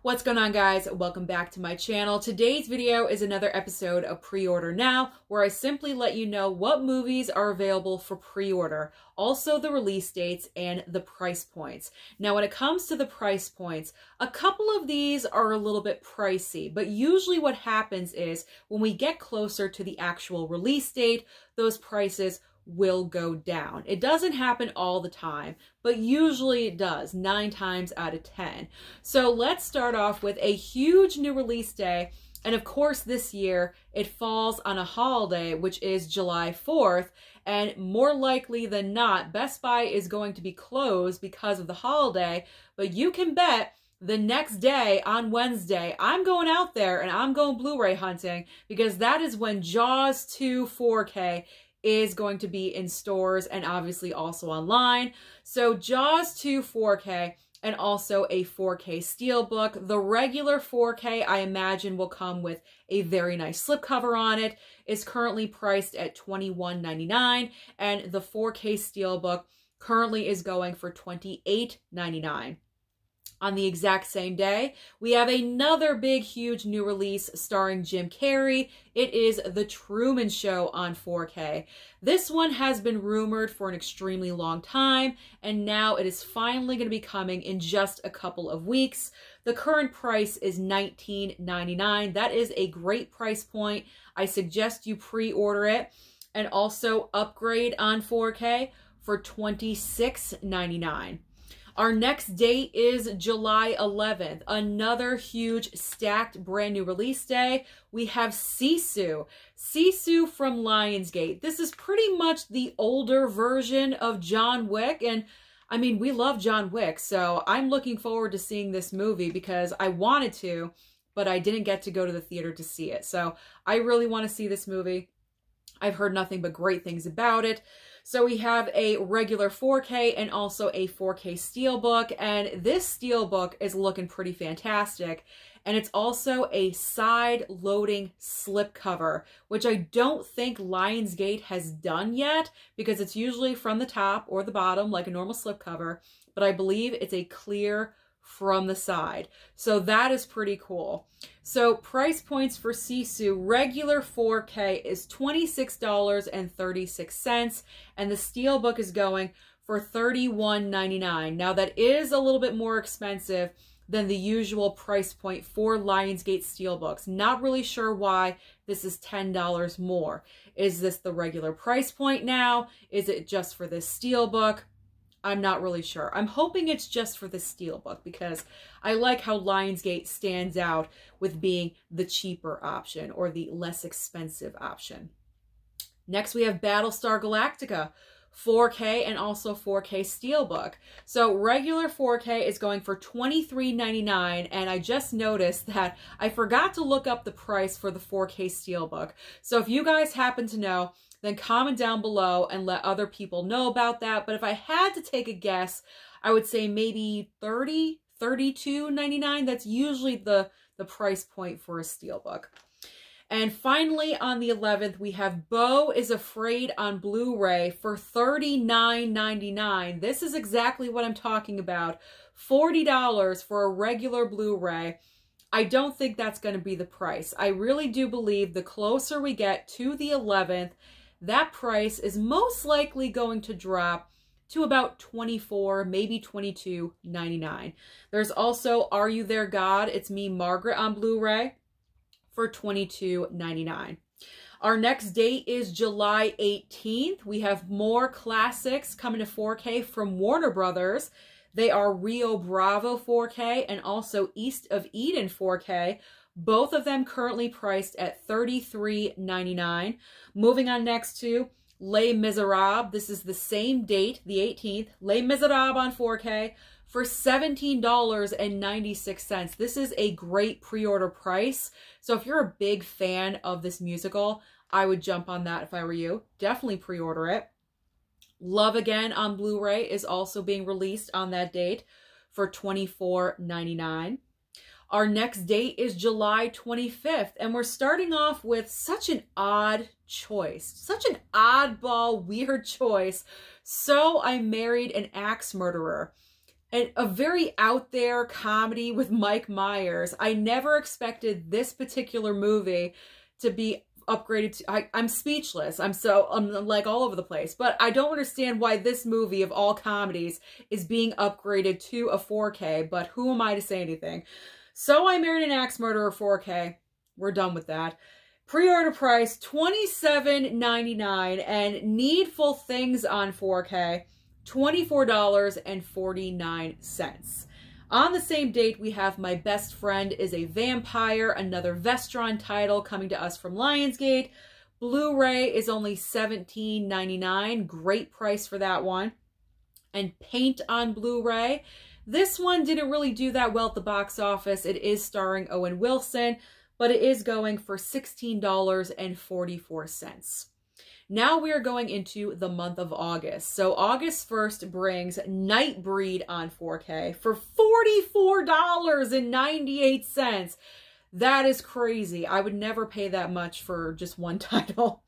What's going on, guys? Welcome back to my channel. Today's video is another episode of Pre-Order Now, where I simply let you know what movies are available for pre-order, also the release dates and the price points. Now, when it comes to the price points, a couple of these are a little bit pricey, but usually what happens is when we get closer to the actual release date, those prices will go down. It doesn't happen all the time, but usually it does, 9 times out of 10. So let's start off with a huge new release day. And of course, this year it falls on a holiday, which is July 4th. And more likely than not, Best Buy is going to be closed because of the holiday. But you can bet the next day, on Wednesday, I'm going out there and I'm going Blu-ray hunting, because that is when Jaws 2 4K is going to be in stores and obviously also online. So Jaws 2 4K and also a 4K Steelbook. The regular 4K, I imagine, will come with a very nice slipcover on it. Is currently priced at $21.99, and the 4K Steelbook currently is going for $28.99. On the exact same day, we have another big, huge new release starring Jim Carrey. It is The Truman Show on 4K. This one has been rumored for an extremely long time, and now it is finally going to be coming in just a couple of weeks. The current price is $19.99. That is a great price point. I suggest you pre-order it and also upgrade on 4K for $26.99. Our next date is July 11th, another huge stacked brand new release day. We have Sisu. Sisu from Lionsgate. This is pretty much the older version of John Wick, and I mean, we love John Wick, so I'm looking forward to seeing this movie because I wanted to, but I didn't get to go to the theater to see it. So I really want to see this movie. I've heard nothing but great things about it. So we have a regular 4K and also a 4K Steelbook, and this Steelbook is looking pretty fantastic. And it's also a side-loading slipcover, which I don't think Lionsgate has done yet, because it's usually from the top or the bottom like a normal slipcover, but I believe it's a clear from the side. So that is pretty cool. So price points for Sisu, regular 4K is $26.36, and the Steelbook is going for $31.99. Now that is a little bit more expensive than the usual price point for Lionsgate Steelbooks. Not really sure why this is $10 more. Is this the regular price point now? Is it just for this Steelbook? I'm not really sure. I'm hoping it's just for the Steelbook because I like how Lionsgate stands out with being the cheaper option or the less expensive option. Next, we have Battlestar Galactica, 4K and also 4K Steelbook. So regular 4K is going for $23.99, and I just noticed that I forgot to look up the price for the 4K Steelbook. So if you guys happen to know, then comment down below and let other people know about that. But if I had to take a guess, I would say maybe $30, $32.99. That's usually the price point for a Steelbook. And finally, on the 11th, we have Beau Is Afraid on Blu-ray for $39.99. This is exactly what I'm talking about. $40 for a regular Blu-ray. I don't think that's going to be the price. I really do believe the closer we get to the 11th, that price is most likely going to drop to about $24, maybe $22.99. There's also Are You There, God? It's Me, Margaret on Blu-ray for $22.99. Our next date is July 18th. We have more classics coming to 4K from Warner Brothers. They are Rio Bravo 4K and also East of Eden 4K. Both of them currently priced at $33.99. Moving on next to Les Miserables. This is the same date, the 18th. Les Miserables on 4K for $17.96. This is a great pre-order price. So if you're a big fan of this musical, I would jump on that if I were you. Definitely pre-order it. Love Again on Blu-ray is also being released on that date for $24.99. Our next date is July 25th, and we're starting off with such an odd choice, such an oddball, weird choice. So I Married an Axe Murderer. and a very out there comedy with Mike Myers. I never expected this particular movie to be upgraded to, I'm speechless. I'm like all over the place, but I don't understand why this movie of all comedies is being upgraded to a 4K, but who am I to say anything? So I Married an Axe Murderer 4K. We're done with that. Pre-order price $27.99, and Needful Things on 4K, $24.49. On the same date, we have My Best Friend is a Vampire, another Vestron title coming to us from Lionsgate. Blu-ray is only $17.99. Great price for that one. And Paint on Blu-ray. This one didn't really do that well at the box office. It is starring Owen Wilson, but it is going for $16.44. Now we are going into the month of August. So August 1st brings NightBreed on 4K for $44.98. That is crazy. I would never pay that much for just one title,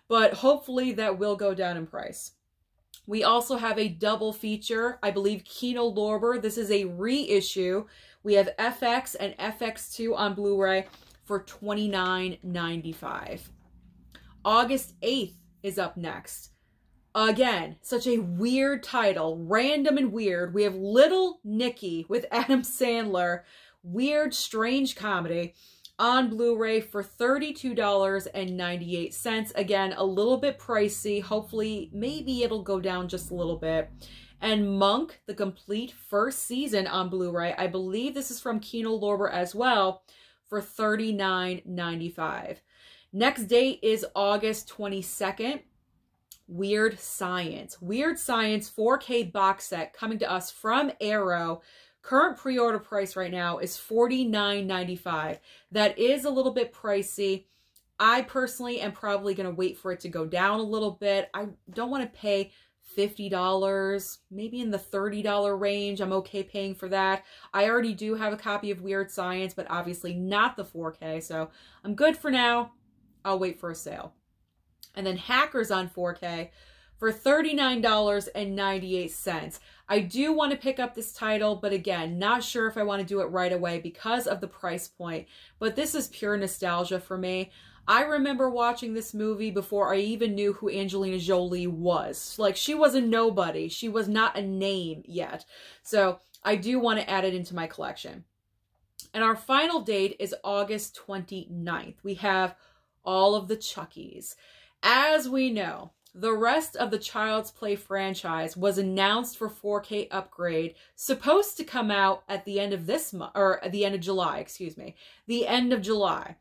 but hopefully that will go down in price. We also have a double feature, I believe Kino Lorber. This is a reissue. We have FX and FX2 on Blu-ray for $29.95. August 8th is up next. Again, such a weird title, random and weird. We have Little Nicky with Adam Sandler, weird, strange comedy, on Blu-ray for $32.98. Again, a little bit pricey. Hopefully, maybe it'll go down just a little bit. And Monk, the complete first season on Blu-ray. I believe this is from Kino Lorber as well, for $39.95. Next date is August 22nd. Weird Science. Weird Science 4K box set coming to us from Arrow. Current pre-order price right now is $49.95. That is a little bit pricey. I personally am probably going to wait for it to go down a little bit. I don't want to pay $50, maybe in the $30 range. I'm okay paying for that. I already do have a copy of Weird Science, but obviously not the 4K, so I'm good for now. I'll wait for a sale. And then Hackers on 4K for $39.98. I do want to pick up this title, but again, not sure if I want to do it right away because of the price point. But this is pure nostalgia for me. I remember watching this movie before I even knew who Angelina Jolie was. Like, she was a nobody. She was not a name yet. So I do want to add it into my collection. And our final date is August 29th. We have all of the Chuckies. As we know, the rest of the Child's Play franchise was announced for 4K upgrade, supposed to come out at the end of this month, or at the end of July, excuse me. The end of July.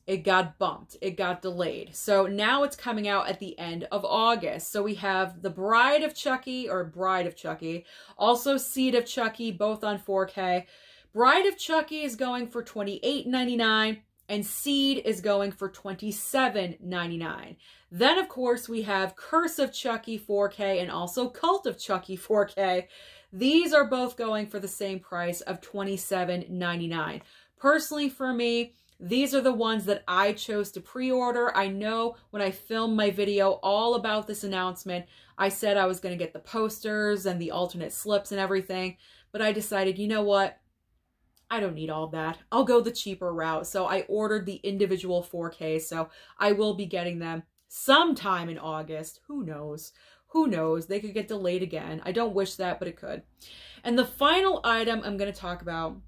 It got bumped. It got delayed. So now it's coming out at the end of August. So we have The Bride of Chucky, or Bride of Chucky, also Seed of Chucky, both on 4K. Bride of Chucky is going for $28.99. And Seed is going for $27.99. Then, of course, we have Curse of Chucky 4K and also Cult of Chucky 4K. These are both going for the same price of $27.99. Personally, for me, these are the ones that I chose to pre-order. I know when I filmed my video all about this announcement, I said I was going to get the posters and the alternate slips and everything. But I decided, you know what? I don't need all that. I'll go the cheaper route. So I ordered the individual 4K. So I will be getting them sometime in August. Who knows? Who knows? They could get delayed again. I don't wish that, but it could. And the final item I'm going to talk about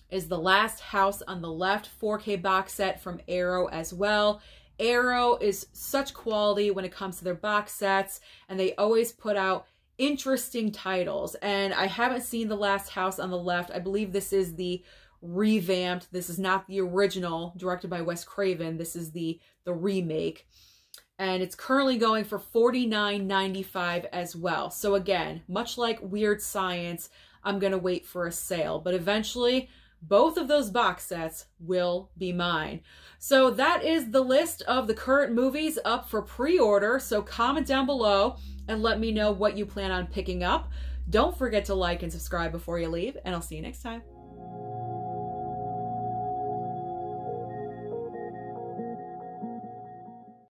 is The Last House on the Left 4K box set from Arrow as well. Arrow is such quality when it comes to their box sets, and they always put out interesting titles. And I haven't seen The Last House on the Left. I believe this is the revamped. This is not the original directed by Wes Craven. This is the remake. And it's currently going for $49.95 as well. So again, much like Weird Science, I'm going to wait for a sale. But eventually, both of those box sets will be mine. So that is the list of the current movies up for pre-order. So comment down below and let me know what you plan on picking up. Don't forget to like and subscribe before you leave, and I'll see you next time.